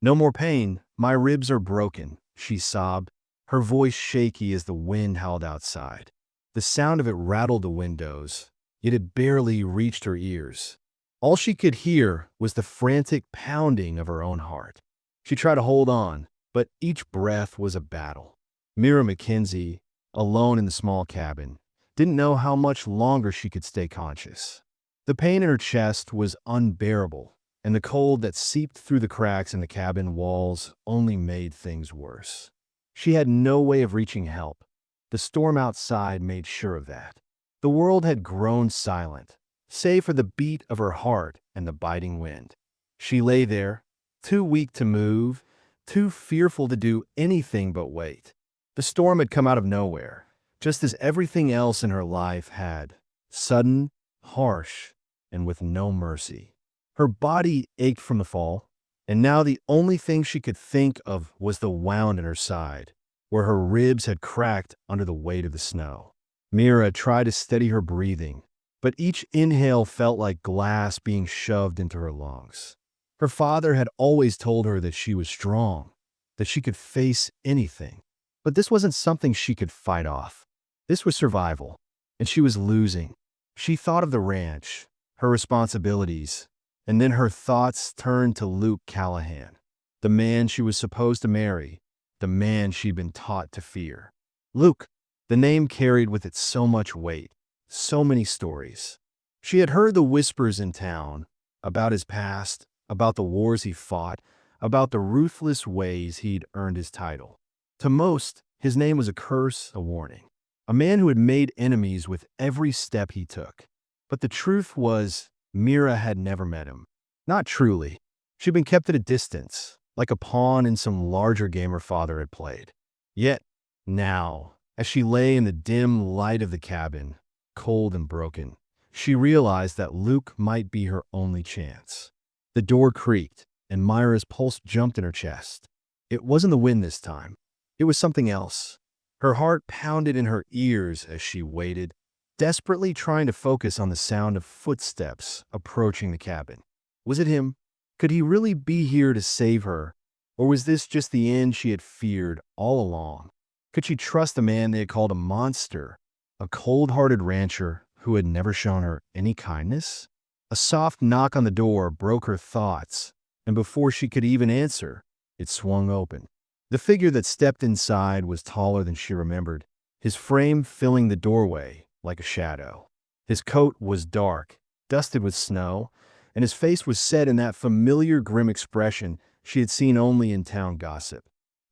"No more pain. My ribs are broken," she sobbed, her voice shaky as the wind howled outside. The sound of it rattled the windows, yet it barely reached her ears. All she could hear was the frantic pounding of her own heart. She tried to hold on, but each breath was a battle. Mira McKenzie, alone in the small cabin, didn't know how much longer she could stay conscious. The pain in her chest was unbearable, and the cold that seeped through the cracks in the cabin walls only made things worse. She had no way of reaching help. The storm outside made sure of that. The world had grown silent, save for the beat of her heart and the biting wind. She lay there, too weak to move, too fearful to do anything but wait. The storm had come out of nowhere, just as everything else in her life had, sudden, harsh, and with no mercy. Her body ached from the fall, and now the only thing she could think of was the wound in her side, where her ribs had cracked under the weight of the snow. Mira tried to steady her breathing, but each inhale felt like glass being shoved into her lungs. Her father had always told her that she was strong, that she could face anything. But this wasn't something she could fight off. This was survival, and she was losing. She thought of the ranch, her responsibilities, and then her thoughts turned to Luke Callahan, the man she was supposed to marry, the man she'd been taught to fear. Luke, the name carried with it so much weight, so many stories. She had heard the whispers in town about his past, about the wars he fought, about the ruthless ways he'd earned his title. To most, his name was a curse, a warning. A man who had made enemies with every step he took. But the truth was, Mira had never met him. Not truly. She'd been kept at a distance, like a pawn in some larger game her father had played. Yet, now, as she lay in the dim light of the cabin, cold and broken, she realized that Luke might be her only chance. The door creaked, and Myra's pulse jumped in her chest. It wasn't the wind this time. It was something else. Her heart pounded in her ears as she waited, desperately trying to focus on the sound of footsteps approaching the cabin. Was it him? Could he really be here to save her? Or was this just the end she had feared all along? Could she trust the man they had called a monster, a cold-hearted rancher who had never shown her any kindness? A soft knock on the door broke her thoughts, and before she could even answer, it swung open. The figure that stepped inside was taller than she remembered, his frame filling the doorway like a shadow. His coat was dark, dusted with snow, and his face was set in that familiar grim expression she had seen only in town gossip.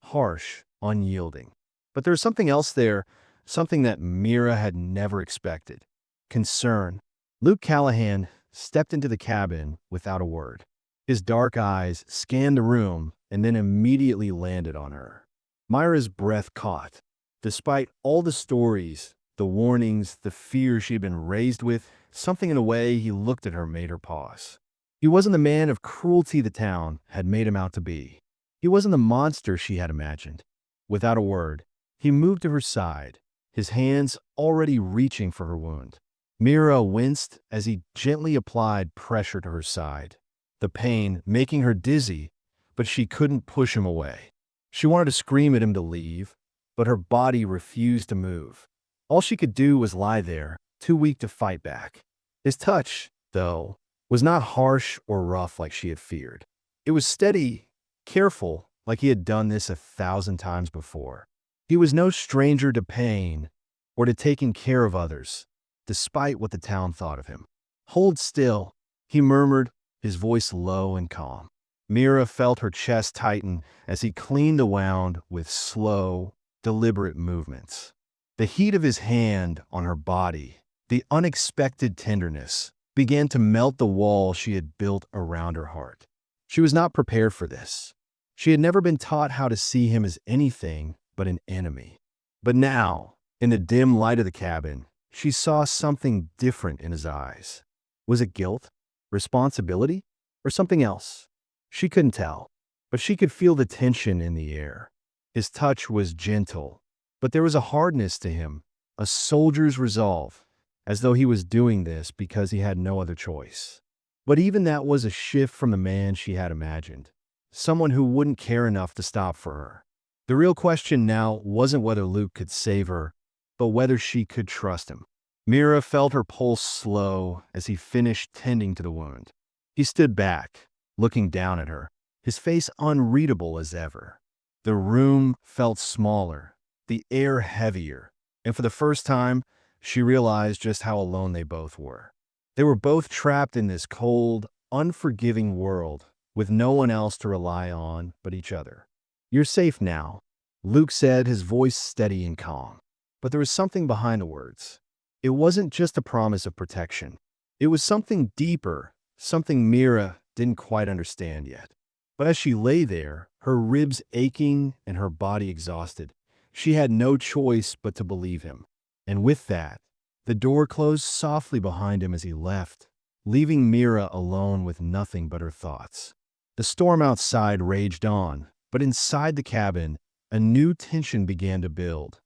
Harsh, unyielding. But there was something else there, something that Mira had never expected. Concern. Luke Callahan stepped into the cabin without a word. His dark eyes scanned the room and then immediately landed on her. Myra's breath caught. Despite all the stories, the warnings, the fear she'd been raised with, something in the way he looked at her made her pause. He wasn't the man of cruelty the town had made him out to be. He wasn't the monster she had imagined. Without a word, he moved to her side, his hands already reaching for her wound. Mira winced as he gently applied pressure to her side, the pain making her dizzy, but she couldn't push him away. She wanted to scream at him to leave, but her body refused to move. All she could do was lie there, too weak to fight back. His touch, though, was not harsh or rough like she had feared. It was steady, careful, like he had done this 1,000 times before. He was no stranger to pain or to taking care of others, despite what the town thought of him. "Hold still," he murmured, his voice low and calm. Mira felt her chest tighten as he cleaned the wound with slow, deliberate movements. The heat of his hand on her body, the unexpected tenderness, began to melt the wall she had built around her heart. She was not prepared for this. She had never been taught how to see him as anything but an enemy. But now, in the dim light of the cabin, she saw something different in his eyes. Was it guilt, responsibility, or something else? She couldn't tell, but she could feel the tension in the air. His touch was gentle, but there was a hardness to him, a soldier's resolve, as though he was doing this because he had no other choice. But even that was a shift from the man she had imagined. someone who wouldn't care enough to stop for her. The real question now wasn't whether Luke could save her, but whether she could trust him. Mira felt her pulse slow as he finished tending to the wound. He stood back, looking down at her, his face unreadable as ever. The room felt smaller, the air heavier, and for the first time, she realized just how alone they both were. They were both trapped in this cold, unforgiving world with no one else to rely on but each other. "You're safe now," Luke said, his voice steady and calm. But there was something behind the words. It wasn't just a promise of protection. It was something deeper, something Mira didn't quite understand yet. But as she lay there, her ribs aching and her body exhausted, she had no choice but to believe him. And with that, the door closed softly behind him as he left, leaving Mira alone with nothing but her thoughts. The storm outside raged on, but inside the cabin, a new tension began to build,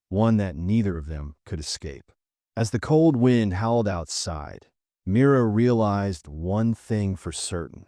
one that neither of them could escape. As the cold wind howled outside, Mira realized one thing for certain.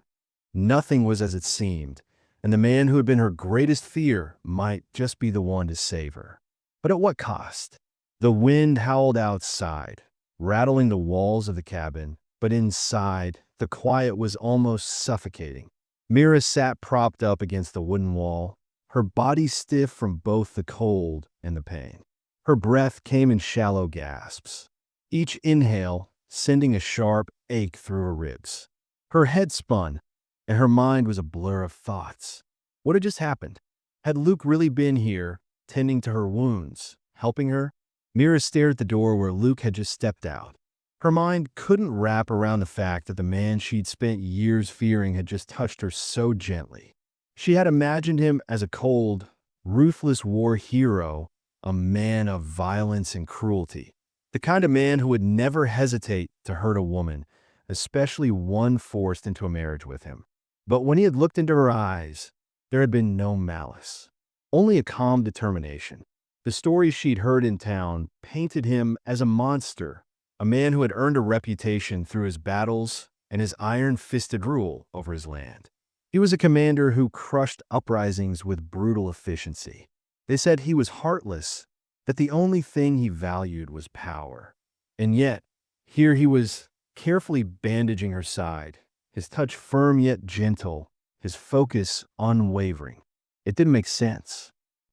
Nothing was as it seemed, and the man who had been her greatest fear might just be the one to save her. But at what cost? The wind howled outside, rattling the walls of the cabin, but inside, the quiet was almost suffocating. Mira sat propped up against the wooden wall, her body stiff from both the cold and the pain. Her breath came in shallow gasps, each inhale sending a sharp ache through her ribs. Her head spun, and her mind was a blur of thoughts. What had just happened? Had Luke really been here, tending to her wounds, helping her? Mira stared at the door where Luke had just stepped out. Her mind couldn't wrap around the fact that the man she'd spent years fearing had just touched her so gently. She had imagined him as a cold, ruthless war hero, a man of violence and cruelty. The kind of man who would never hesitate to hurt a woman, especially one forced into a marriage with him. But when he had looked into her eyes, there had been no malice, only a calm determination. The stories she'd heard in town painted him as a monster, a man who had earned a reputation through his battles and his iron-fisted rule over his land. He was a commander who crushed uprisings with brutal efficiency. They said he was heartless, that the only thing he valued was power. And yet, here he was, carefully bandaging her side, his touch firm yet gentle, his focus unwavering. It didn't make sense.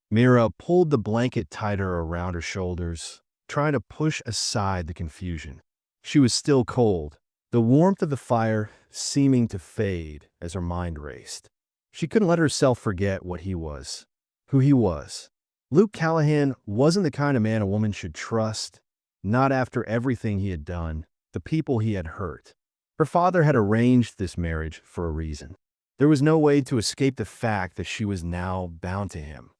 Mira pulled the blanket tighter around her shoulders, trying to push aside the confusion. She was still cold, the warmth of the fire seeming to fade as her mind raced. She couldn't let herself forget what he was, who he was. Luke Callahan wasn't the kind of man a woman should trust, not after everything he had done, the people he had hurt. Her father had arranged this marriage for a reason. There was no way to escape the fact that she was now bound to him,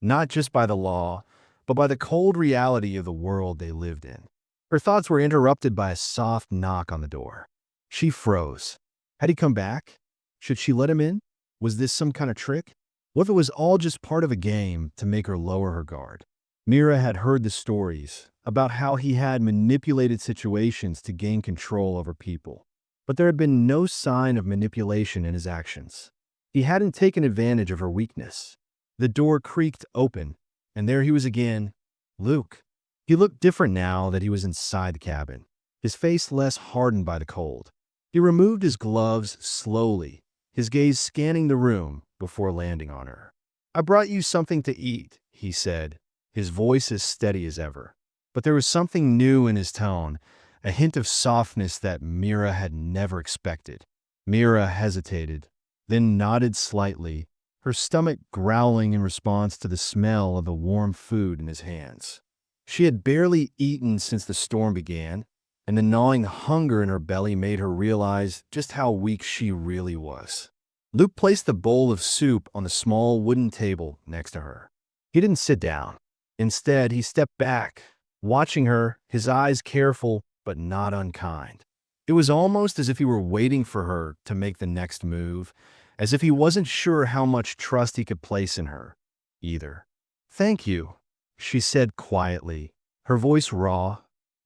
not just by the law, but by the cold reality of the world they lived in. Her thoughts were interrupted by a soft knock on the door. She froze. Had he come back? Should she let him in? Was this some kind of trick? What if it was all just part of a game to make her lower her guard? Mira had heard the stories about how he had manipulated situations to gain control over people, but there had been no sign of manipulation in his actions. He hadn't taken advantage of her weakness. The door creaked open, and there he was again, Luke. He looked different now that he was inside the cabin, his face less hardened by the cold. He removed his gloves slowly, his gaze scanning the room before landing on her. "I brought you something to eat," he said, his voice as steady as ever. But there was something new in his tone, a hint of softness that Mira had never expected. Mira hesitated, then nodded slightly, her stomach growling in response to the smell of the warm food in his hands. She had barely eaten since the storm began, and the gnawing hunger in her belly made her realize just how weak she really was. Luke placed the bowl of soup on the small wooden table next to her. He didn't sit down. Instead, he stepped back, watching her, his eyes careful but not unkind. It was almost as if he were waiting for her to make the next move, as if he wasn't sure how much trust he could place in her, either. "Thank you," she said quietly, her voice raw,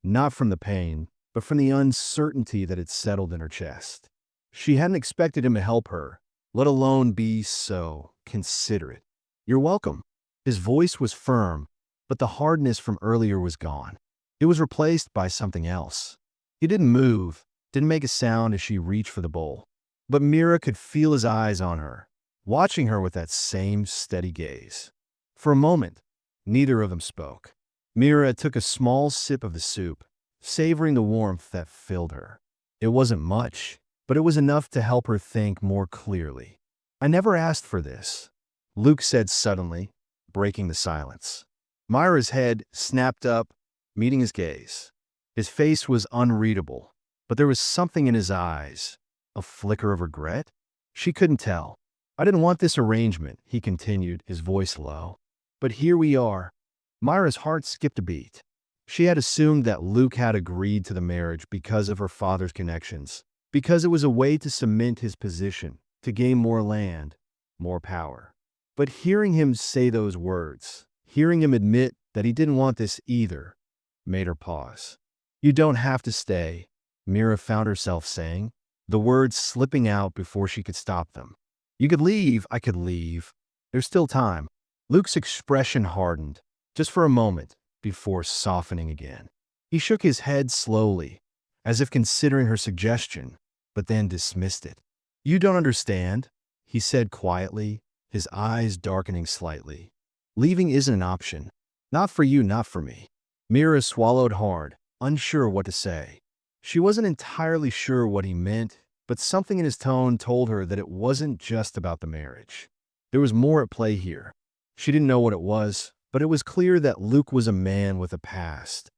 not from the pain, but from the uncertainty that had settled in her chest. She hadn't expected him to help her, let alone be so considerate. You're welcome. His voice was firm, but the hardness from earlier was gone. It was replaced by something else. He didn't move, didn't make a sound as she reached for the bowl. But Mira could feel his eyes on her, watching her with that same steady gaze. For a moment, neither of them spoke. Mira took a small sip of the soup, savoring the warmth that filled her. It wasn't much, but it was enough to help her think more clearly. I never asked for this, Luke said suddenly, breaking the silence. Myra's head snapped up, meeting his gaze. His face was unreadable, but there was something in his eyes, a flicker of regret? She couldn't tell. I didn't want this arrangement, he continued, his voice low. But here we are. Myra's heart skipped a beat. She had assumed that Luke had agreed to the marriage because of her father's connections, because it was a way to cement his position, to gain more land, more power. But hearing him say those words, hearing him admit that he didn't want this either, made her pause. You don't have to stay, Mira found herself saying, the words slipping out before she could stop them. You could leave, I could leave. There's still time. Luke's expression hardened, just for a moment, before softening again. He shook his head slowly, as if considering her suggestion, but then dismissed it. You don't understand, he said quietly, his eyes darkening slightly. Leaving isn't an option. Not for you, not for me. Mira swallowed hard, unsure what to say. She wasn't entirely sure what he meant, but something in his tone told her that it wasn't just about the marriage. There was more at play here. She didn't know what it was, but it was clear that Luke was a man with a past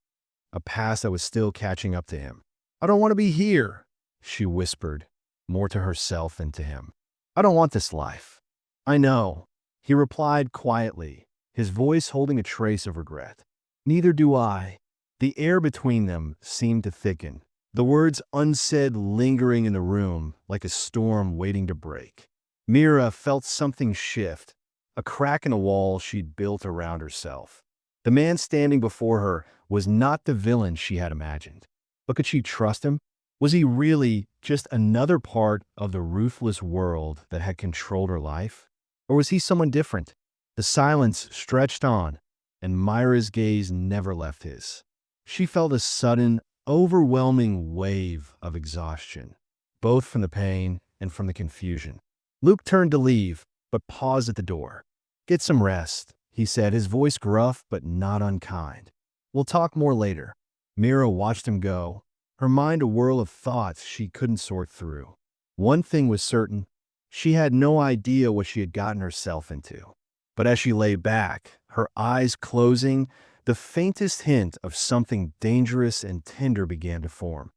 that was still catching up to him. I don't want to be here, she whispered, more to herself than to him. I don't want this life. I know, he replied quietly, his voice holding a trace of regret. Neither do I. The air between them seemed to thicken, the words unsaid lingering in the room like a storm waiting to break. Mira felt something shift, a crack in the wall she'd built around herself. The man standing before her was not the villain she had imagined. But could she trust him? Was he really just another part of the ruthless world that had controlled her life? Or was he someone different? The silence stretched on, and Myra's gaze never left his. She felt a sudden, overwhelming wave of exhaustion, both from the pain and from the confusion. Luke turned to leave, but paused at the door. Get some rest, he said, his voice gruff but not unkind. We'll talk more later. Mira watched him go, her mind a whirl of thoughts she couldn't sort through. One thing was certain, she had no idea what she had gotten herself into. But as she lay back, her eyes closing, the faintest hint of something dangerous and tender began to form.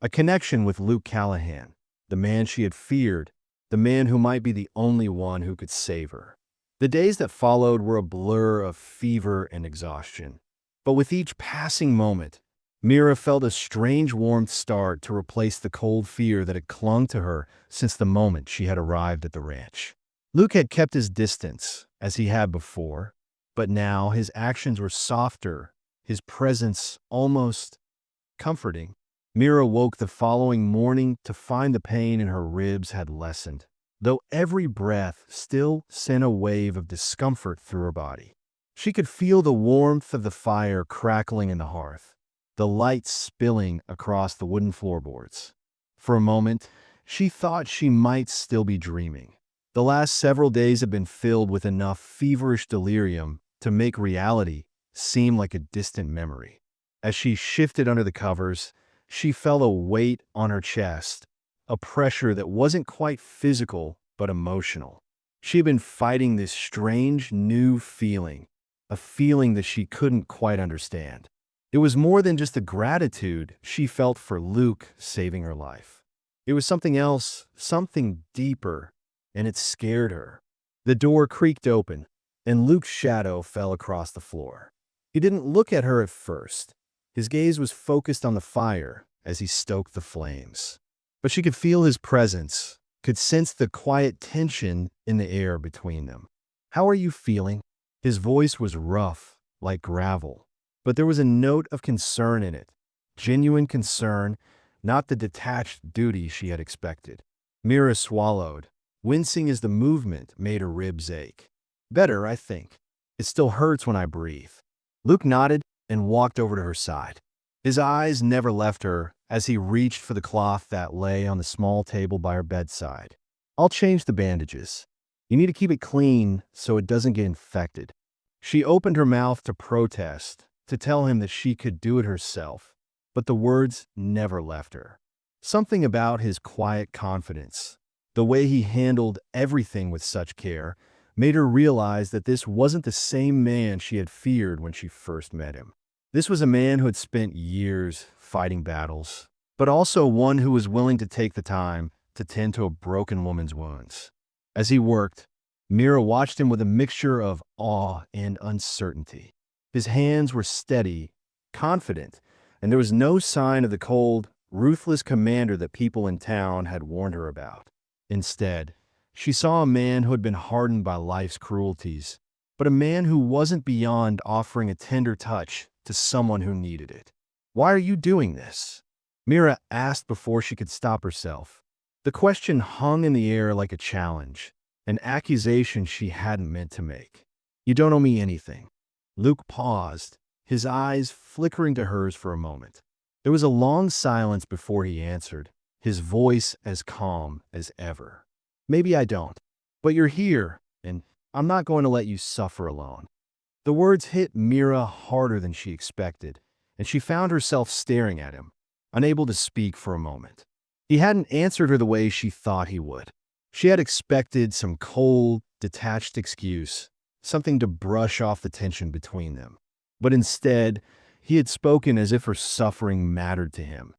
A connection with Luke Callahan, the man she had feared, the man who might be the only one who could save her. The days that followed were a blur of fever and exhaustion. But with each passing moment, Mira felt a strange warmth start to replace the cold fear that had clung to her since the moment she had arrived at the ranch. Luke had kept his distance, as he had before, but now his actions were softer, his presence almost comforting. Mira woke the following morning to find the pain in her ribs had lessened, though every breath still sent a wave of discomfort through her body. She could feel the warmth of the fire crackling in the hearth, the light spilling across the wooden floorboards. For a moment, she thought she might still be dreaming. The last several days had been filled with enough feverish delirium to make reality seem like a distant memory. As she shifted under the covers, she felt a weight on her chest, a pressure that wasn't quite physical but emotional. She had been fighting this strange new feeling, a feeling that she couldn't quite understand. It was more than just the gratitude she felt for Luke saving her life. It was something else, something deeper, and it scared her. The door creaked open, and Luke's shadow fell across the floor. He didn't look at her at first. His gaze was focused on the fire as he stoked the flames. But she could feel his presence, could sense the quiet tension in the air between them. How are you feeling? His voice was rough, like gravel, but there was a note of concern in it, genuine concern, not the detached duty she had expected. Mira swallowed, Wincing as the movement made her ribs ache. Better, I think. It still hurts when I breathe. Luke nodded and walked over to her side. His eyes never left her as he reached for the cloth that lay on the small table by her bedside. I'll change the bandages. You need to keep it clean so it doesn't get infected. She opened her mouth to protest, to tell him that she could do it herself, but the words never left her. Something about his quiet confidence, the way he handled everything with such care, made her realize that this wasn't the same man she had feared when she first met him. This was a man who had spent years fighting battles, but also one who was willing to take the time to tend to a broken woman's wounds. As he worked, Mira watched him with a mixture of awe and uncertainty. His hands were steady, confident, and there was no sign of the cold, ruthless commander that people in town had warned her about. Instead, she saw a man who had been hardened by life's cruelties, but a man who wasn't beyond offering a tender touch to someone who needed it. "Why are you doing this?" Mira asked before she could stop herself. The question hung in the air like a challenge, an accusation she hadn't meant to make. "You don't owe me anything." Luke paused, his eyes flickering to hers for a moment. There was a long silence before he answered, his voice as calm as ever. "Maybe I don't, but you're here, and I'm not going to let you suffer alone." The words hit Mira harder than she expected, and she found herself staring at him, unable to speak for a moment. He hadn't answered her the way she thought he would. She had expected some cold, detached excuse, something to brush off the tension between them. But instead, he had spoken as if her suffering mattered to him,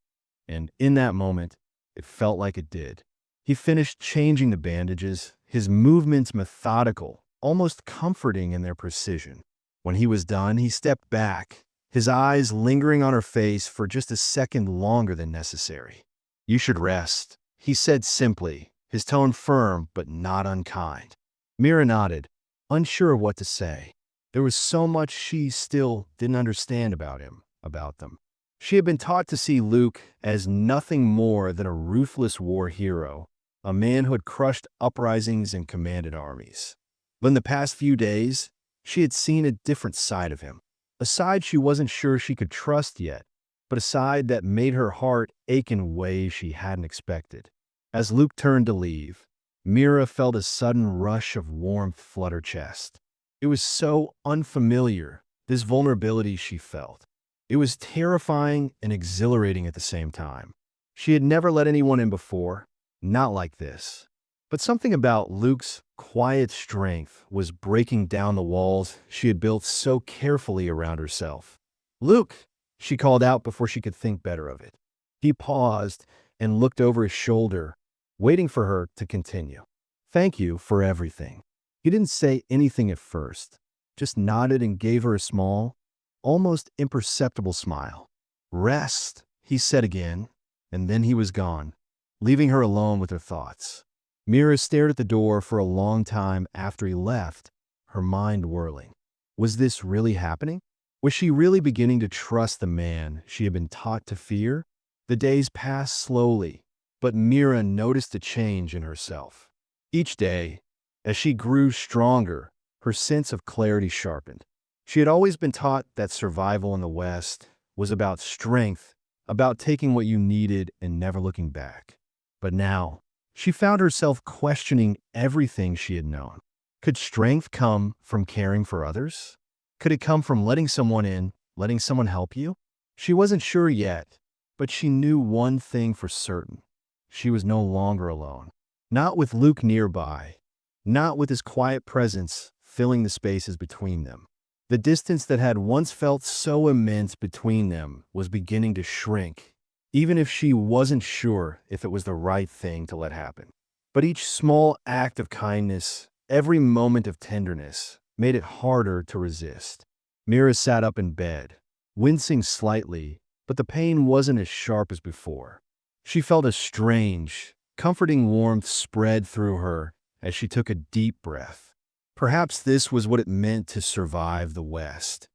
and in that moment, it felt like it did. He finished changing the bandages, his movements methodical, almost comforting in their precision. When he was done, he stepped back, his eyes lingering on her face for just a second longer than necessary. "You should rest," he said simply, his tone firm but not unkind. Mira nodded, unsure of what to say. There was so much she still didn't understand about him, about them. She had been taught to see Luke as nothing more than a ruthless war hero, a man who had crushed uprisings and commanded armies. But in the past few days, she had seen a different side of him, a side she wasn't sure she could trust yet, but a side that made her heart ache in ways she hadn't expected. As Luke turned to leave, Mira felt a sudden rush of warmth flood her chest. It was so unfamiliar, this vulnerability she felt. It was terrifying and exhilarating at the same time. She had never let anyone in before, not like this. But something about Luke's quiet strength was breaking down the walls she had built so carefully around herself. "Luke!" she called out before she could think better of it. He paused and looked over his shoulder, waiting for her to continue. "Thank you for everything." He didn't say anything at first, just nodded and gave her a small, almost imperceptible smile. "Rest," he said again, and then he was gone, leaving her alone with her thoughts. Mira stared at the door for a long time after he left, her mind whirling. Was this really happening? Was she really beginning to trust the man she had been taught to fear? The days passed slowly, but Mira noticed a change in herself. Each day, as she grew stronger, her sense of clarity sharpened. She had always been taught that survival in the West was about strength, about taking what you needed and never looking back. But now, she found herself questioning everything she had known. Could strength come from caring for others? Could it come from letting someone in, letting someone help you? She wasn't sure yet, but she knew one thing for certain. She was no longer alone. Not with Luke nearby, not with his quiet presence filling the spaces between them. The distance that had once felt so immense between them was beginning to shrink, even if she wasn't sure if it was the right thing to let happen. But each small act of kindness, every moment of tenderness, made it harder to resist. Mira sat up in bed, wincing slightly, but the pain wasn't as sharp as before. She felt a strange, comforting warmth spread through her as she took a deep breath. Perhaps this was what it meant to survive the West.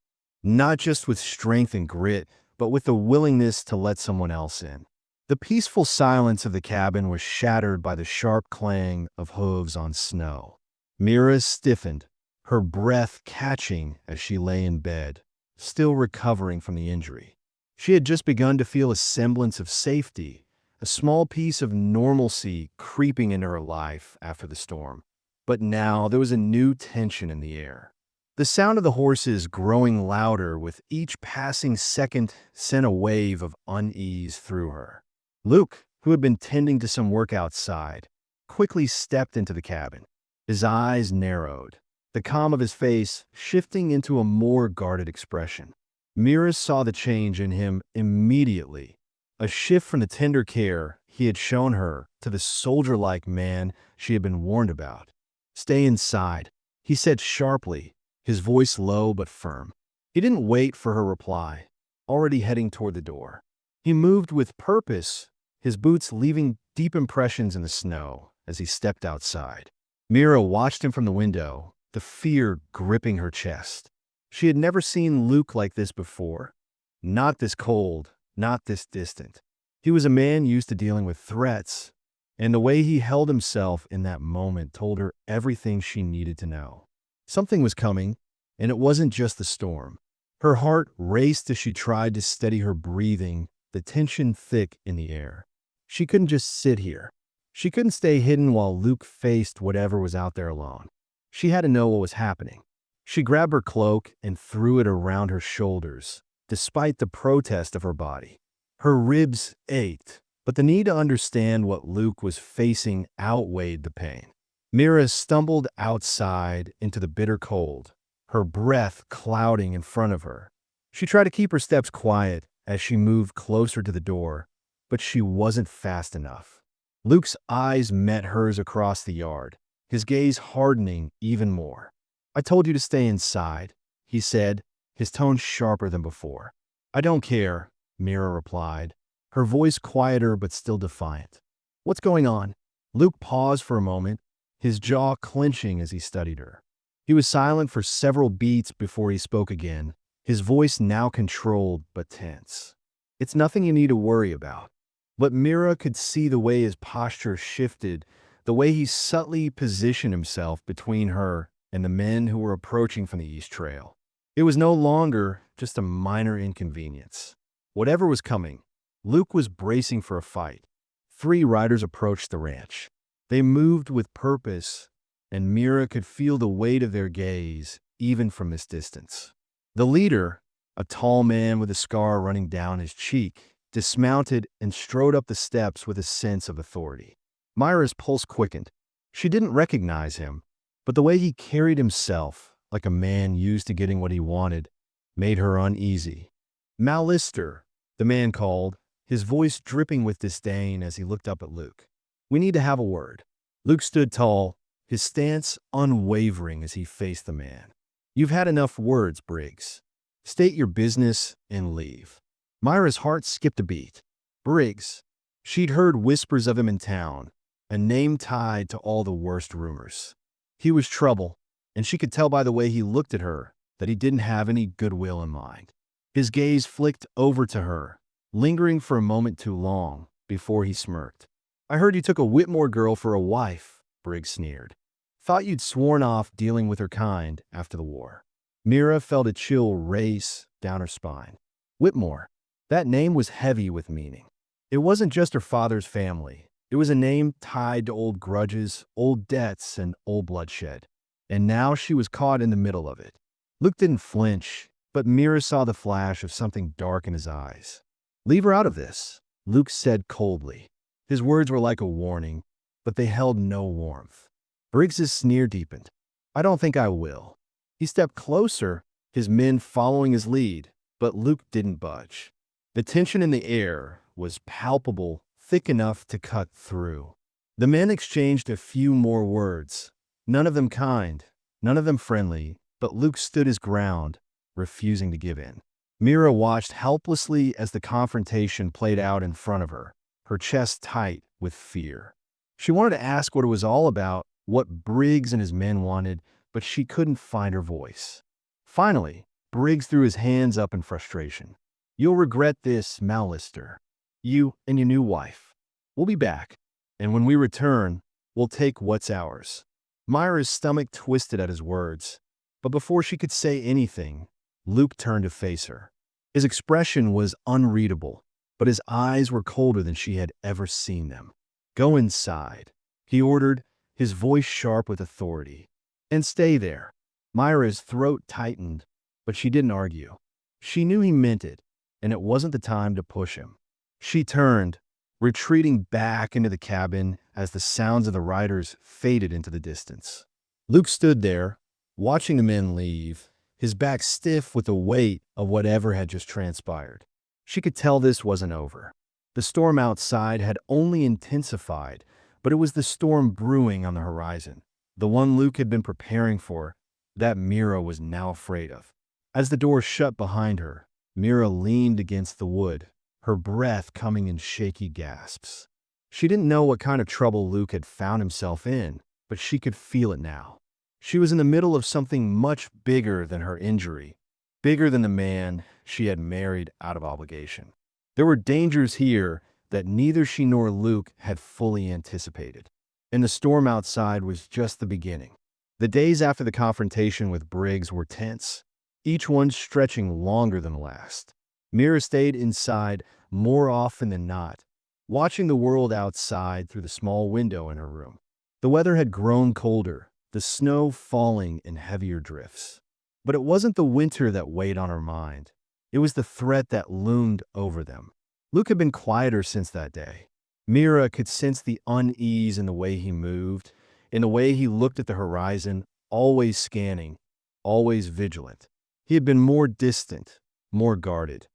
Not just with strength and grit, but with the willingness to let someone else in. The peaceful silence of the cabin was shattered by the sharp clang of hooves on snow. Mira stiffened, her breath catching as she lay in bed, still recovering from the injury. She had just begun to feel a semblance of safety, a small piece of normalcy creeping into her life after the storm. But now there was a new tension in the air. The sound of the horses growing louder with each passing second sent a wave of unease through her. Luke, who had been tending to some work outside, quickly stepped into the cabin. His eyes narrowed, the calm of his face shifting into a more guarded expression. Mira saw the change in him immediately, a shift from the tender care he had shown her to the soldier-like man she had been warned about. "Stay inside," he said sharply, his voice low but firm. He didn't wait for her reply, already heading toward the door. He moved with purpose, his boots leaving deep impressions in the snow as he stepped outside. Mira watched him from the window, the fear gripping her chest. She had never seen Luke like this before. Not this cold, not this distant. He was a man used to dealing with threats, and the way he held himself in that moment told her everything she needed to know. Something was coming, and it wasn't just the storm. Her heart raced as she tried to steady her breathing, the tension thick in the air. She couldn't just sit here. She couldn't stay hidden while Luke faced whatever was out there alone. She had to know what was happening. She grabbed her cloak and threw it around her shoulders, despite the protest of her body. Her ribs ached, but the need to understand what Luke was facing outweighed the pain. Mira stumbled outside into the bitter cold, her breath clouding in front of her. She tried to keep her steps quiet as she moved closer to the door, but she wasn't fast enough. Luke's eyes met hers across the yard, his gaze hardening even more. "I told you to stay inside," he said, his tone sharper than before. "I don't care," Mira replied, her voice quieter but still defiant. "What's going on?" Luke paused for a moment, his jaw clenching as he studied her. He was silent for several beats before he spoke again, his voice now controlled but tense. "It's nothing you need to worry about." But Mira could see the way his posture shifted, the way he subtly positioned himself between her and the men who were approaching from the East Trail. It was no longer just a minor inconvenience. Whatever was coming, Luke was bracing for a fight. 3 riders approached the ranch. They moved with purpose, and Mira could feel the weight of their gaze, even from this distance. The leader, a tall man with a scar running down his cheek, dismounted and strode up the steps with a sense of authority. Mira's pulse quickened. She didn't recognize him, but the way he carried himself, like a man used to getting what he wanted, made her uneasy. "Malister," the man called, his voice dripping with disdain as he looked up at Luke. "We need to have a word." Luke stood tall, his stance unwavering as he faced the man. "You've had enough words, Briggs. State your business and leave." Mira's heart skipped a beat. Briggs. She'd heard whispers of him in town, a name tied to all the worst rumors. He was trouble, and she could tell by the way he looked at her that he didn't have any goodwill in mind. His gaze flicked over to her, lingering for a moment too long before he smirked. "I heard you took a Whitmore girl for a wife," Briggs sneered. "Thought you'd sworn off dealing with her kind after the war." Mira felt a chill race down her spine. Whitmore. That name was heavy with meaning. It wasn't just her father's family. It was a name tied to old grudges, old debts, and old bloodshed. And now she was caught in the middle of it. Luke didn't flinch, but Mira saw the flash of something dark in his eyes. "Leave her out of this," Luke said coldly. His words were like a warning, but they held no warmth. Briggs's sneer deepened. "I don't think I will." He stepped closer, his men following his lead, but Luke didn't budge. The tension in the air was palpable, thick enough to cut through. The men exchanged a few more words, none of them kind, none of them friendly, but Luke stood his ground, refusing to give in. Mira watched helplessly as the confrontation played out in front of her, her chest tight with fear. She wanted to ask what it was all about, what Briggs and his men wanted, but she couldn't find her voice. Finally, Briggs threw his hands up in frustration. "You'll regret this, Malister." You and your new wife. We'll be back, and when we return, we'll take what's ours." Myra's stomach twisted at his words, but before she could say anything, Luke turned to face her. His expression was unreadable, but his eyes were colder than she had ever seen them. "Go inside," he ordered, his voice sharp with authority. "And stay there." Myra's throat tightened, but she didn't argue. She knew he meant it, and it wasn't the time to push him. She turned, retreating back into the cabin as the sounds of the riders faded into the distance. Luke stood there, watching the men leave, his back stiff with the weight of whatever had just transpired. She could tell this wasn't over. The storm outside had only intensified, but it was the storm brewing on the horizon, the one Luke had been preparing for, that Mira was now afraid of. As the door shut behind her, Mira leaned against the wood, her breath coming in shaky gasps. She didn't know what kind of trouble Luke had found himself in, but she could feel it now. She was in the middle of something much bigger than her injury, bigger than the man she had married out of obligation. There were dangers here that neither she nor Luke had fully anticipated. And the storm outside was just the beginning. The days after the confrontation with Briggs were tense, each one stretching longer than the last. Mira stayed inside more often than not, watching the world outside through the small window in her room. The weather had grown colder, the snow falling in heavier drifts. But it wasn't the winter that weighed on her mind. It was the threat that loomed over them. Luke had been quieter since that day. Mira could sense the unease in the way he moved, in the way he looked at the horizon, always scanning, always vigilant. He had been more distant, more guarded,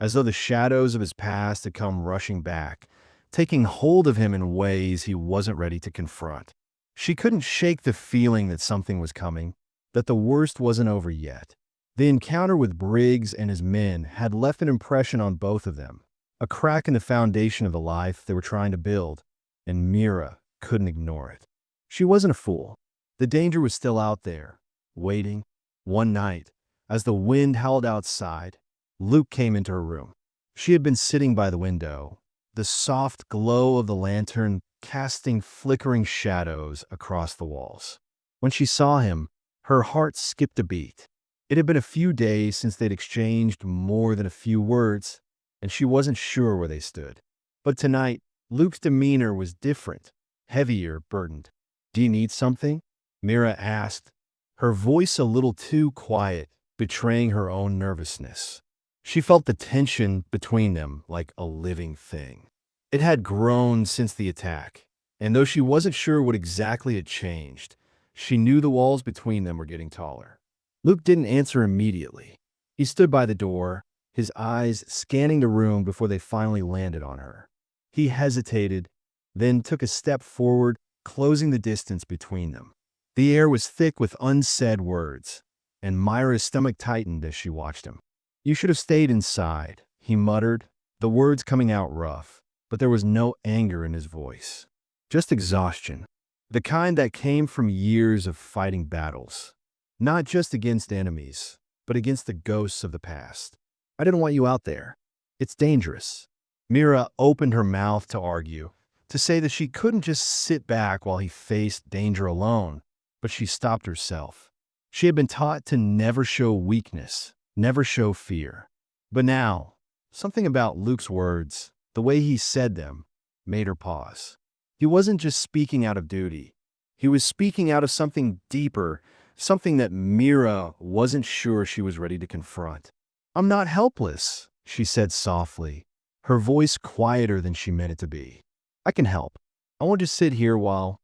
as though the shadows of his past had come rushing back, taking hold of him in ways he wasn't ready to confront. She couldn't shake the feeling that something was coming, that the worst wasn't over yet. The encounter with Briggs and his men had left an impression on both of them, a crack in the foundation of the life they were trying to build, and Mira couldn't ignore it. She wasn't a fool. The danger was still out there, waiting. One night, as the wind howled outside, Luke came into her room. She had been sitting by the window, the soft glow of the lantern casting flickering shadows across the walls. When she saw him, her heart skipped a beat. It had been a few days since they'd exchanged more than a few words, and she wasn't sure where they stood. But tonight, Luke's demeanor was different, heavier, burdened. "Do you need something?" Mira asked, her voice a little too quiet, betraying her own nervousness. She felt the tension between them like a living thing. It had grown since the attack, and though she wasn't sure what exactly had changed, she knew the walls between them were getting taller. Luke didn't answer immediately. He stood by the door, his eyes scanning the room before they finally landed on her. He hesitated, then took a step forward, closing the distance between them. The air was thick with unsaid words, and Myra's stomach tightened as she watched him. "You should have stayed inside," he muttered, the words coming out rough, but there was no anger in his voice. Just exhaustion, the kind that came from years of fighting battles, not just against enemies, but against the ghosts of the past. "I didn't want you out there. It's dangerous." Mira opened her mouth to argue, to say that she couldn't just sit back while he faced danger alone, but she stopped herself. She had been taught to never show weakness, never show fear. But now, something about Luke's words, the way he said them, made her pause. He wasn't just speaking out of duty. He was speaking out of something deeper, something that Mira wasn't sure she was ready to confront. "I'm not helpless," she said softly, her voice quieter than she meant it to be. "I can help. I won't just sit here while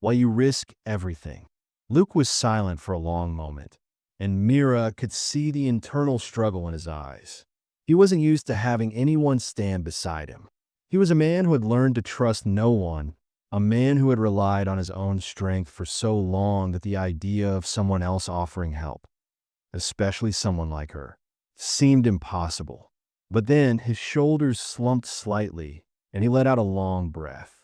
you risk everything." Luke was silent for a long moment, and Mira could see the internal struggle in his eyes. He wasn't used to having anyone stand beside him. He was a man who had learned to trust no one, a man who had relied on his own strength for so long that the idea of someone else offering help, especially someone like her, seemed impossible. But then his shoulders slumped slightly, and he let out a long breath.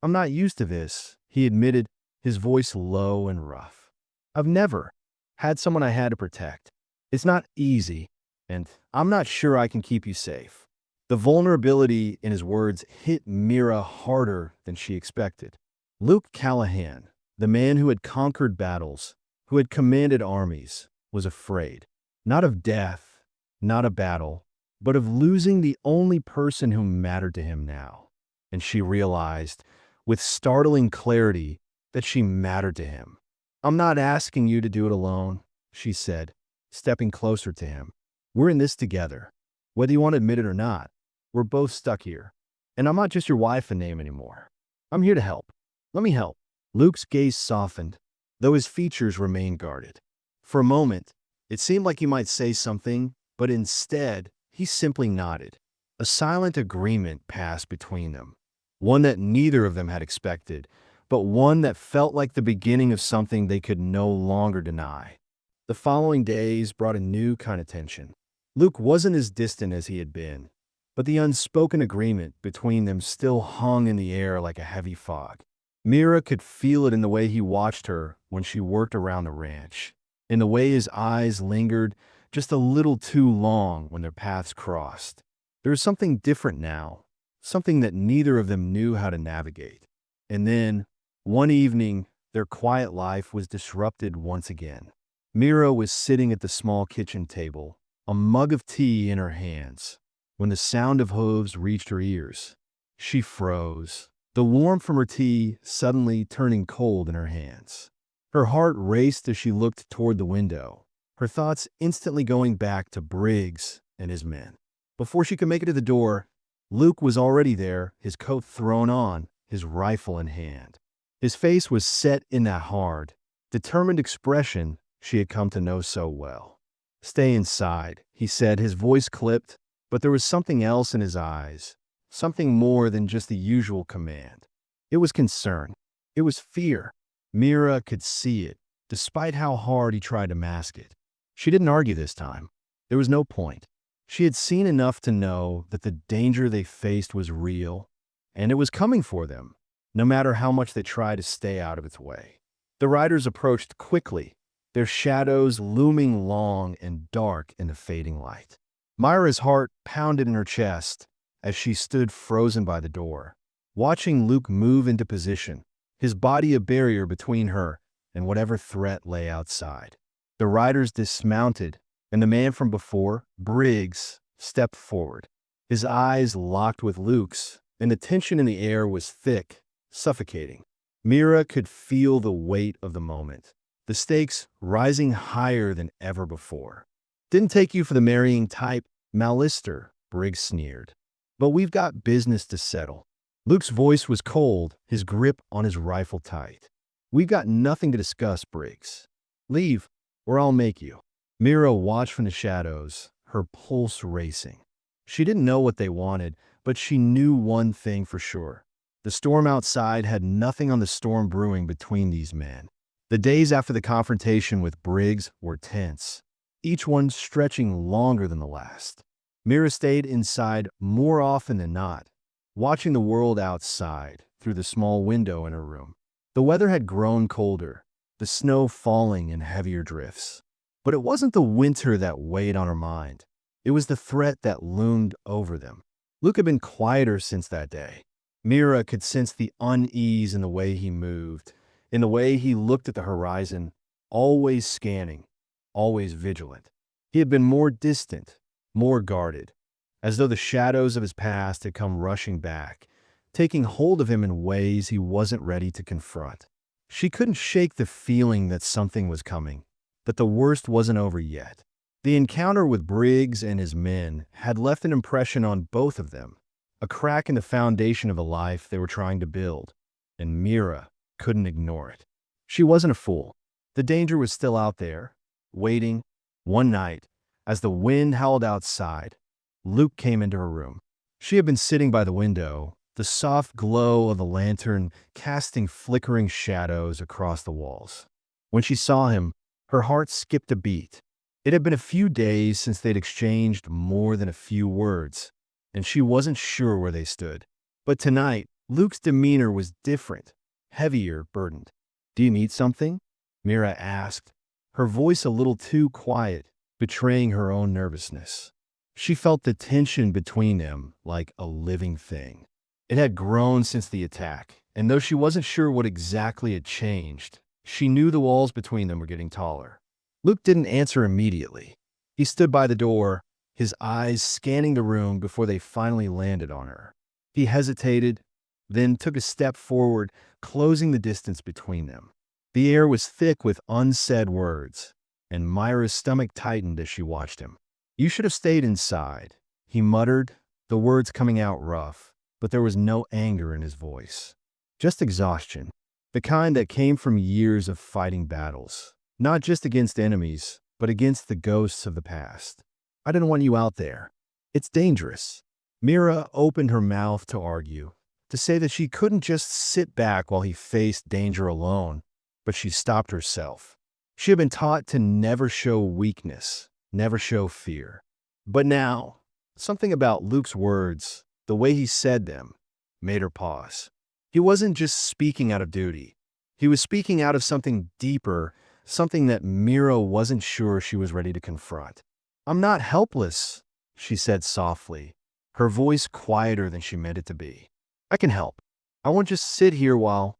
"I'm not used to this," he admitted, his voice low and rough. "I've never had someone I had to protect. It's not easy, and I'm not sure I can keep you safe." The vulnerability in his words hit Mira harder than she expected. Luke Callahan, the man who had conquered battles, who had commanded armies, was afraid. Not of death, not a battle, but of losing the only person who mattered to him now. And she realized, with startling clarity, that she mattered to him. "I'm not asking you to do it alone," she said, stepping closer to him. "We're in this together. Whether you want to admit it or not, we're both stuck here. And I'm not just your wife in name anymore. I'm here to help. Let me help." Luke's gaze softened, though his features remained guarded. For a moment, it seemed like he might say something, but instead, he simply nodded. A silent agreement passed between them, one that neither of them had expected, but one that felt like the beginning of something they could no longer deny. The following days brought a new kind of tension. Luke wasn't as distant as he had been, but the unspoken agreement between them still hung in the air like a heavy fog. Mira could feel it in the way he watched her when she worked around the ranch, in the way his eyes lingered just a little too long when their paths crossed. There was something different now, something that neither of them knew how to navigate. And then, one evening, their quiet life was disrupted once again. Mira was sitting at the small kitchen table, a mug of tea in her hands, when the sound of hooves reached her ears. She froze, the warmth from her tea suddenly turning cold in her hands. Her heart raced as she looked toward the window, her thoughts instantly going back to Briggs and his men. Before she could make it to the door, Luke was already there, his coat thrown on, his rifle in hand. His face was set in that hard, determined expression she had come to know so well. "Stay inside," he said, his voice clipped, but there was something else in his eyes, something more than just the usual command. It was concern. It was fear. Mira could see it, despite how hard he tried to mask it. She didn't argue this time. There was no point. She had seen enough to know that the danger they faced was real, and it was coming for them, no matter how much they tried to stay out of its way. The riders approached quickly, their shadows looming long and dark in the fading light. Myra's heart pounded in her chest as she stood frozen by the door, watching Luke move into position, his body a barrier between her and whatever threat lay outside. The riders dismounted, and the man from before, Briggs, stepped forward. His eyes locked with Luke's, and the tension in the air was thick, suffocating. Mira could feel the weight of the moment, the stakes rising higher than ever before. "Didn't take you for the marrying type, Malister," Briggs sneered. "But we've got business to settle." Luke's voice was cold, his grip on his rifle tight. "We've got nothing to discuss, Briggs. Leave, or I'll make you." Mira watched from the shadows, her pulse racing. She didn't know what they wanted, but she knew one thing for sure. The storm outside had nothing on the storm brewing between these men. The days after the confrontation with Briggs were tense, each one stretching longer than the last. Mira stayed inside more often than not, watching the world outside through the small window in her room. The weather had grown colder, the snow falling in heavier drifts. But it wasn't the winter that weighed on her mind. It was the threat that loomed over them. Luke had been quieter since that day. Mira could sense the unease in the way he moved, in the way he looked at the horizon, always scanning, always vigilant. He had been more distant, more guarded, as though the shadows of his past had come rushing back, taking hold of him in ways he wasn't ready to confront. She couldn't shake the feeling that something was coming, that the worst wasn't over yet. The encounter with Briggs and his men had left an impression on both of them, a crack in the foundation of a life they were trying to build, and Mira couldn't ignore it. She wasn't a fool. The danger was still out there, waiting. One night, as the wind howled outside, Luke came into her room. She had been sitting by the window, the soft glow of the lantern casting flickering shadows across the walls. When she saw him, her heart skipped a beat. It had been a few days since they'd exchanged more than a few words, and she wasn't sure where they stood. But tonight, Luke's demeanor was different, heavier, burdened. "Do you need something?" Mira asked, her voice a little too quiet, betraying her own nervousness. She felt the tension between them like a living thing. It had grown since the attack, and though she wasn't sure what exactly had changed, she knew the walls between them were getting taller. Luke didn't answer immediately. He stood by the door, his eyes scanning the room before they finally landed on her. He hesitated, then took a step forward, closing the distance between them. The air was thick with unsaid words, and Myra's stomach tightened as she watched him. "You should have stayed inside," he muttered, the words coming out rough, but there was no anger in his voice. Just exhaustion, the kind that came from years of fighting battles, not just against enemies, but against the ghosts of the past. "I didn't want you out there. It's dangerous." Mira opened her mouth to argue, to say that she couldn't just sit back while he faced danger alone, but she stopped herself. She had been taught to never show weakness, never show fear. But now, something about Luke's words, the way he said them, made her pause. He wasn't just speaking out of duty. He was speaking out of something deeper, something that Mira wasn't sure she was ready to confront. "I'm not helpless," she said softly, her voice quieter than she meant it to be. "I can help. I won't just sit here while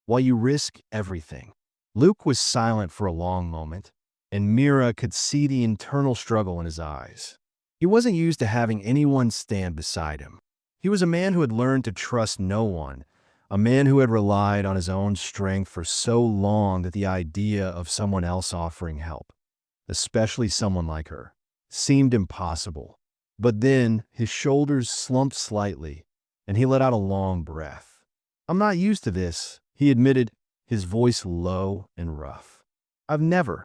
you risk everything." Luke was silent for a long moment, and Mira could see the internal struggle in his eyes. He wasn't used to having anyone stand beside him. He was a man who had learned to trust no one, a man who had relied on his own strength for so long that the idea of someone else offering help, especially someone like her, seemed impossible. But then his shoulders slumped slightly, and he let out a long breath. "I'm not used to this," he admitted, his voice low and rough. "I've never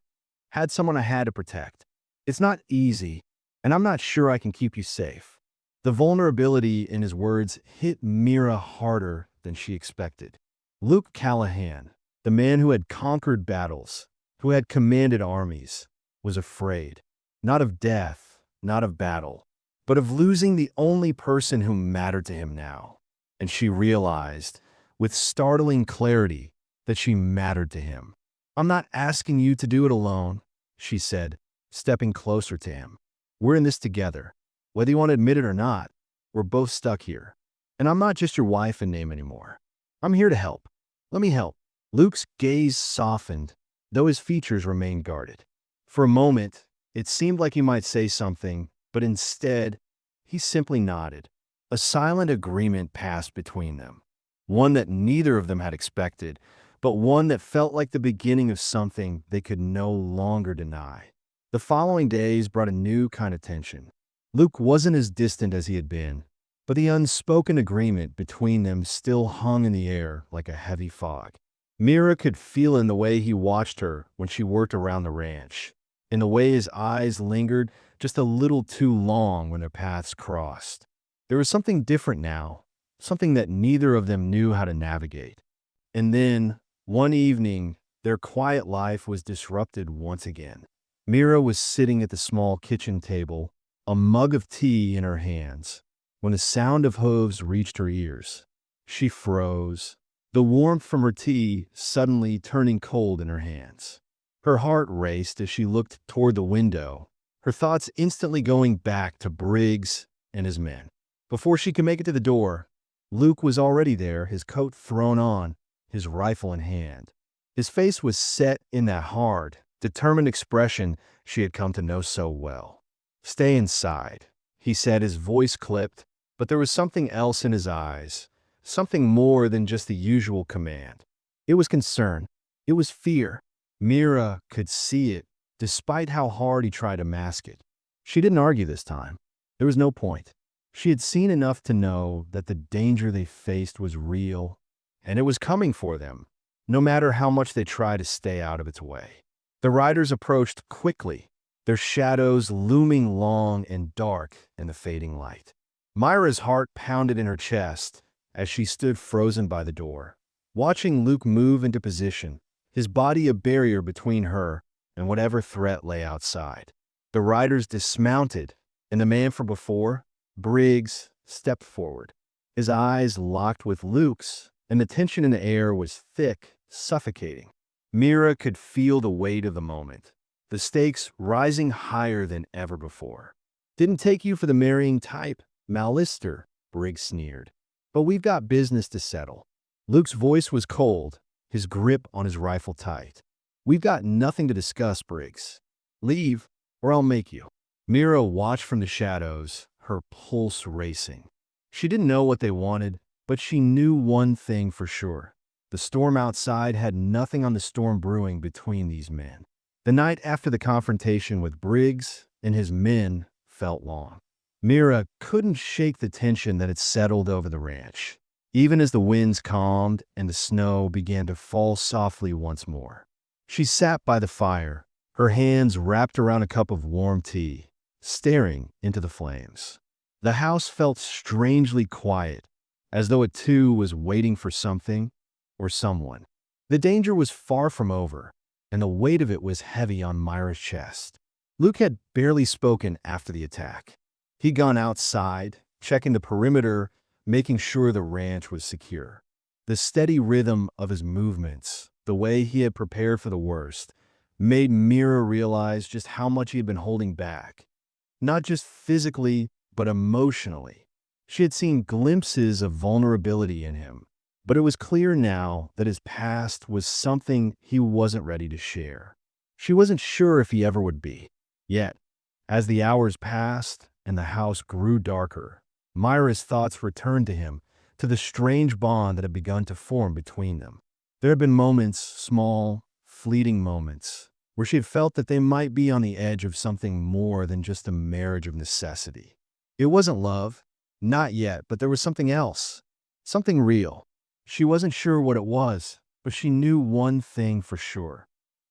had someone I had to protect. It's not easy, and I'm not sure I can keep you safe." The vulnerability in his words hit Mira harder than she expected. Luke Callahan, the man who had conquered battles, who had commanded armies, was afraid, not of death, not of battle, but of losing the only person who mattered to him now. And she realized, with startling clarity, that she mattered to him. "I'm not asking you to do it alone," she said, stepping closer to him. "We're in this together. Whether you want to admit it or not, we're both stuck here. And I'm not just your wife in name anymore. I'm here to help. Let me help." Luke's gaze softened, though his features remained guarded. For a moment, it seemed like he might say something, but instead, he simply nodded. A silent agreement passed between them, one that neither of them had expected, but one that felt like the beginning of something they could no longer deny. The following days brought a new kind of tension. Luke wasn't as distant as he had been, but the unspoken agreement between them still hung in the air like a heavy fog. Mira could feel in the way he watched her when she worked around the ranch, in the way his eyes lingered just a little too long when their paths crossed. There was something different now, something that neither of them knew how to navigate. And then, one evening, their quiet life was disrupted once again. Mira was sitting at the small kitchen table, a mug of tea in her hands, when the sound of hooves reached her ears. She froze, the warmth from her tea suddenly turning cold in her hands. Her heart raced as she looked toward the window, her thoughts instantly going back to Briggs and his men. Before she could make it to the door, Luke was already there, his coat thrown on, his rifle in hand. His face was set in that hard, determined expression she had come to know so well. "Stay inside," he said, his voice clipped, but there was something else in his eyes, something more than just the usual command. It was concern. It was fear. Mira could see it, despite how hard he tried to mask it. She didn't argue this time. There was no point. She had seen enough to know that the danger they faced was real, and it was coming for them, no matter how much they tried to stay out of its way. The riders approached quickly, their shadows looming long and dark in the fading light. Myra's heart pounded in her chest as she stood frozen by the door, watching Luke move into position, his body a barrier between her and whatever threat lay outside. The riders dismounted, and the man from before, Briggs, stepped forward. His eyes locked with Luke's, and the tension in the air was thick, suffocating. Mira could feel the weight of the moment, the stakes rising higher than ever before. Didn't take you for the marrying type, Malister, Briggs sneered. But we've got business to settle. Luke's voice was cold, his grip on his rifle tight. We've got nothing to discuss, Briggs. Leave, or I'll make you. Mira watched from the shadows, her pulse racing. She didn't know what they wanted, but she knew one thing for sure. The storm outside had nothing on the storm brewing between these men. The night after the confrontation with Briggs and his men felt long. Mira couldn't shake the tension that had settled over the ranch, even as the winds calmed and the snow began to fall softly once more. She sat by the fire, her hands wrapped around a cup of warm tea, staring into the flames. The house felt strangely quiet, as though it too was waiting for something or someone. The danger was far from over, and the weight of it was heavy on Myra's chest. Luke had barely spoken after the attack. He'd gone outside, checking the perimeter, making sure the ranch was secure. The steady rhythm of his movements, the way he had prepared for the worst, made Mira realize just how much he had been holding back. Not just physically, but emotionally. She had seen glimpses of vulnerability in him, but it was clear now that his past was something he wasn't ready to share. She wasn't sure if he ever would be. Yet, as the hours passed and the house grew darker, Myra's thoughts returned to him, to the strange bond that had begun to form between them. There had been moments, small, fleeting moments, where she had felt that they might be on the edge of something more than just a marriage of necessity. It wasn't love, not yet, but there was something else, something real. She wasn't sure what it was, but she knew one thing for sure.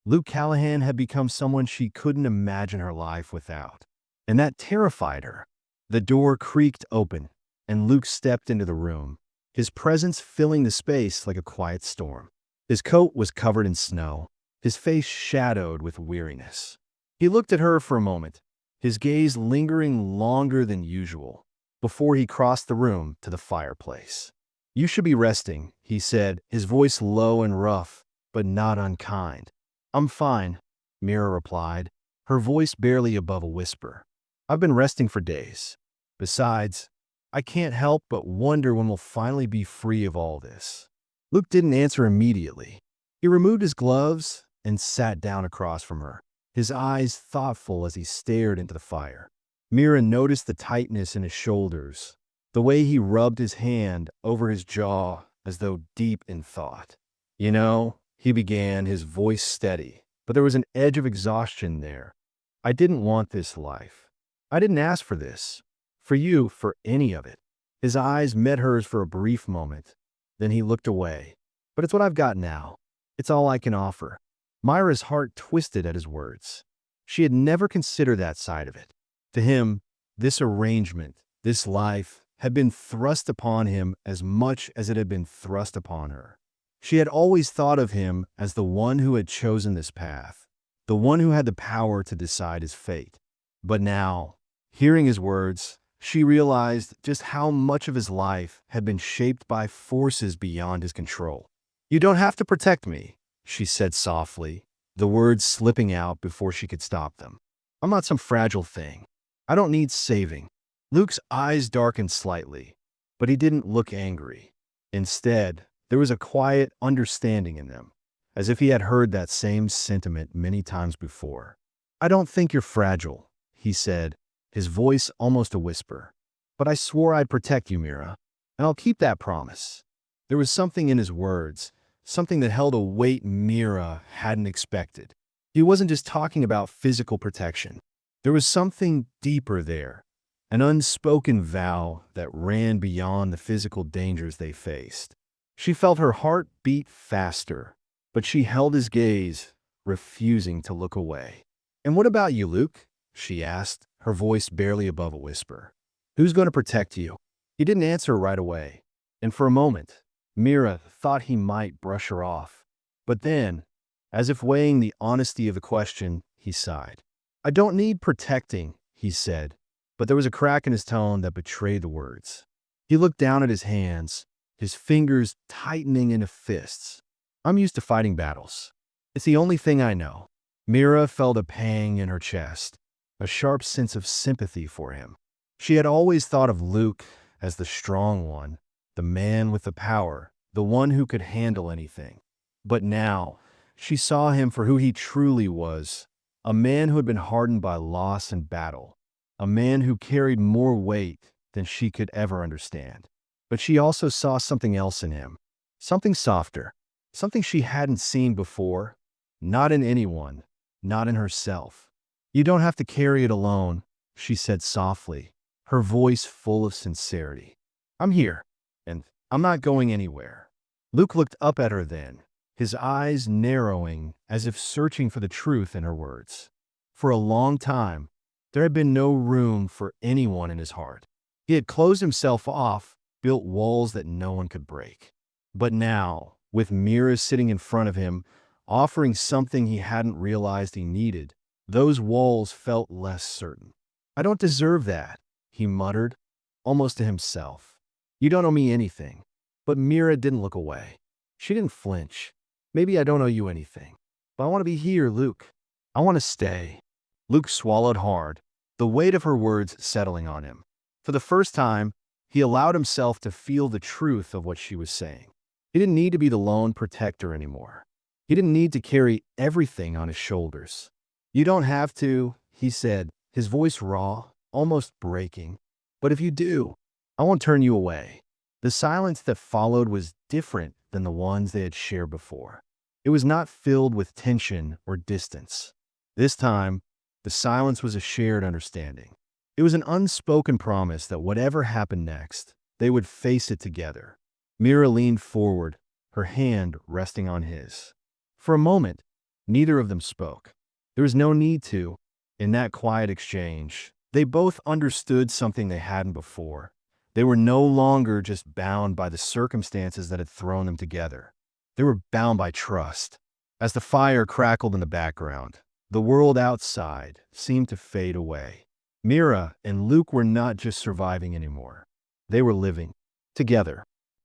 Luke Callahan had become someone she couldn't imagine her life without, and that terrified her. The door creaked open, and Luke stepped into the room, his presence filling the space like a quiet storm. His coat was covered in snow, his face shadowed with weariness. He looked at her for a moment, his gaze lingering longer than usual, before he crossed the room to the fireplace. "You should be resting," he said, his voice low and rough, but not unkind. "I'm fine," Mira replied, her voice barely above a whisper. "I've been resting for days. Besides, I can't help but wonder when we'll finally be free of all this." Luke didn't answer immediately. He removed his gloves and sat down across from her, his eyes thoughtful as he stared into the fire. Mira noticed the tightness in his shoulders, the way he rubbed his hand over his jaw as though deep in thought. "You know," he began, his voice steady, but there was an edge of exhaustion there. "I didn't want this life. I didn't ask for this. For you, for any of it." His eyes met hers for a brief moment. Then he looked away. "But it's what I've got now. It's all I can offer." Myra's heart twisted at his words. She had never considered that side of it. To him, this arrangement, this life, had been thrust upon him as much as it had been thrust upon her. She had always thought of him as the one who had chosen this path, the one who had the power to decide his fate. But now, hearing his words, she realized just how much of his life had been shaped by forces beyond his control. "You don't have to protect me," she said softly, the words slipping out before she could stop them. "I'm not some fragile thing. I don't need saving." Luke's eyes darkened slightly, but he didn't look angry. Instead, there was a quiet understanding in them, as if he had heard that same sentiment many times before. "I don't think you're fragile," he said, his voice almost a whisper. "But I swore I'd protect you, Mira, and I'll keep that promise." There was something in his words, something that held a weight Mira hadn't expected. He wasn't just talking about physical protection. There was something deeper there, an unspoken vow that ran beyond the physical dangers they faced. She felt her heart beat faster, but she held his gaze, refusing to look away. "And what about you, Luke?" she asked, her voice barely above a whisper. "Who's going to protect you?" He didn't answer right away, and for a moment, Mira thought he might brush her off. But then, as if weighing the honesty of the question, he sighed. "I don't need protecting," he said, but there was a crack in his tone that betrayed the words. He looked down at his hands, his fingers tightening into fists. "I'm used to fighting battles. It's the only thing I know." Mira felt a pang in her chest. a sharp sense of sympathy for him. She had always thought of Luke as the strong one, the man with the power, the one who could handle anything. But now, she saw him for who he truly was, a man who had been hardened by loss and battle, a man who carried more weight than she could ever understand. But she also saw something else in him, something softer, something she hadn't seen before, not in anyone, not in herself. "You don't have to carry it alone," she said softly, her voice full of sincerity. "I'm here, and I'm not going anywhere." Luke looked up at her then, his eyes narrowing as if searching for the truth in her words. For a long time, there had been no room for anyone in his heart. He had closed himself off, built walls that no one could break. But now, with Mira sitting in front of him, offering something he hadn't realized he needed, those walls felt less certain. "I don't deserve that," he muttered, almost to himself. "You don't owe me anything." But Mira didn't look away. She didn't flinch. "Maybe I don't owe you anything, but I want to be here, Luke. I want to stay." Luke swallowed hard, the weight of her words settling on him. For the first time, he allowed himself to feel the truth of what she was saying. He didn't need to be the lone protector anymore. He didn't need to carry everything on his shoulders. "You don't have to," he said, his voice raw, almost breaking. "But if you do, I won't turn you away." The silence that followed was different than the ones they had shared before. It was not filled with tension or distance. This time, the silence was a shared understanding. It was an unspoken promise that whatever happened next, they would face it together. Mira leaned forward, her hand resting on his. For a moment, neither of them spoke. There was no need to. In that quiet exchange, they both understood something they hadn't before. They were no longer just bound by the circumstances that had thrown them together. They were bound by trust. As the fire crackled in the background, the world outside seemed to fade away. Mira and Luke were not just surviving anymore. They were living together.